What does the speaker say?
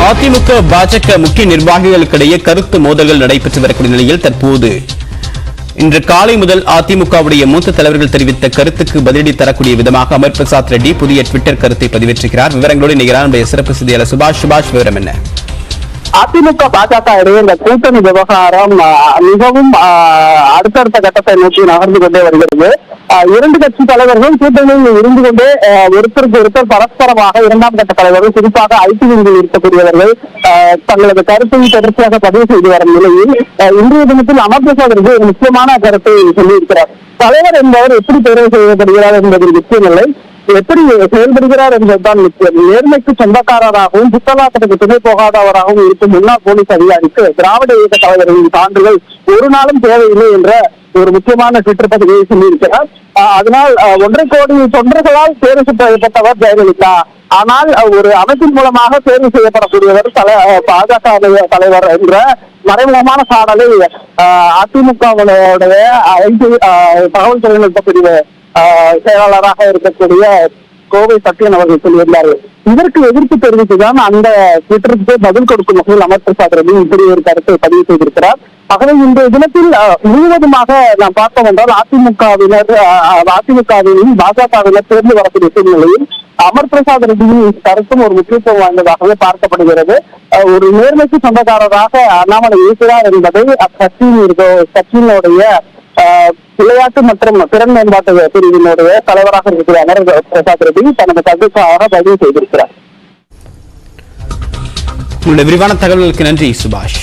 அதிமுக பாஜக முக்கிய நிர்வாகிகளுக்கிடையே கருத்து மோதல்கள் நடைபெற்று வரக்கூடிய நிலையில் தற்போது இன்று காலை முதல் அதிமுகவுடைய மூத்த தலைவர்கள் தெரிவித்த கருத்துக்கு பதிலடி தரக்கூடிய விதமாக அமர் பிரசாத் ரெட்டி புதிய ட்விட்டர் கருத்தை பதிவேற்றிருக்கிறார். விவரங்களோடு நிகரான சிறப்பு செய்தியாளர் சுபாஷ் விவரம் என்ன? அதிமுக பாஜக இடையே இந்த கூட்டணி விவகாரம் மிகவும் அடுத்தடுத்த கட்டத்தை நோக்கி நகர்ந்து கொண்டே வருகிறது. இரண்டு கட்சி தலைவர்கள் கூட்டணியில் இருந்து கொண்டே ஒருத்தருக்கு ஒருத்தர் பரஸ்பரமாக இரண்டாம் கட்ட தலைவர்கள் குறிப்பாக ஐடி விங்கில் இருக்கக்கூடியவர்கள் தங்களது கருத்தை தொடர்ச்சியாக பதிவு செய்து வரும் நிலையில் இன்றைய தினத்தில் அமர் பிரசாத் ரெட்டி ஒரு முக்கியமான கருத்தை சொல்லியிருக்கிறார். தலைவர் என்பவர் எப்படி தேர்வு செய்யப்படுகிறார் என்பதில் முக்கியமில்லை, எப்படி செயல்படுகிறார் என்பதுதான் முக்கியம். நேர்மைக்கு சொந்தக்காரராகவும் புத்தலாட்டத்துக்கு துணை போகாதவராகவும் இருக்கும் முன்னாள் போலீஸ் அதிகாரிக்கு திராவிட இயக்க தலைவர்களின் சான்றுகள் ஒரு நாளும் தேவையில்லை என்ற ஒரு முக்கியமான ட்விட்டர் பதிவை சொல்லியிருக்கிறார். அதனால் 1.5 கோடி தொண்டர்களால் தேர்வு செய்யப்பட்டவர் ஜெயலலிதா. ஆனால் ஒரு அமைப்பின் மூலமாக தேர்வு செய்யப்படக்கூடியவர் பாஜக தலைவர் என்ற மறைமுகமான சாடலை அதிமுகவுடைய தகவல் தொழில்நுட்ப பிரிவு செயலாளராக இருக்கக்கூடிய கோவை சத்யன் அவர்கள் சொல்லியிருந்தார்கள். இதற்கு எதிர்ப்பு தெரிவித்துதான் அந்த ட்விட்டருக்கு பதில் கொடுக்கும் வகையில் அமர் பிரசாத் ரெட்டி இப்படி ஒரு கருத்தை பதிவு செய்திருக்கிறார். ஆகவே இன்றைய தினத்தில் முழுவதுமாக நாம் பார்த்தோம் என்றால் அதிமுகவிலும் பாஜகவினர் சேர்ந்து வரக்கூடிய சூழ்நிலையில் அமர் பிரசாத் ரெட்டியின் கருத்தும் ஒரு முக்கியத்துவம் வாய்ந்ததாகவே பார்க்கப்படுகிறது. ஒரு நேர்மைக்கு சொந்தக்காரராக அண்ணாமலை இருக்கிறார் என்பதை கட்சியினுடைய விளையாட்டு மற்றும் திறன் மேம்பாட்டு பிரிவினுடைய தலைவராக இருக்கிற அமர் பிரசாத் ரெட்டி தனது கருத்துக்காக பதிவு செய்திருக்கிறார். உங்களுடைய விரிவான தகவல்களுக்கு நன்றி சுபாஷ்.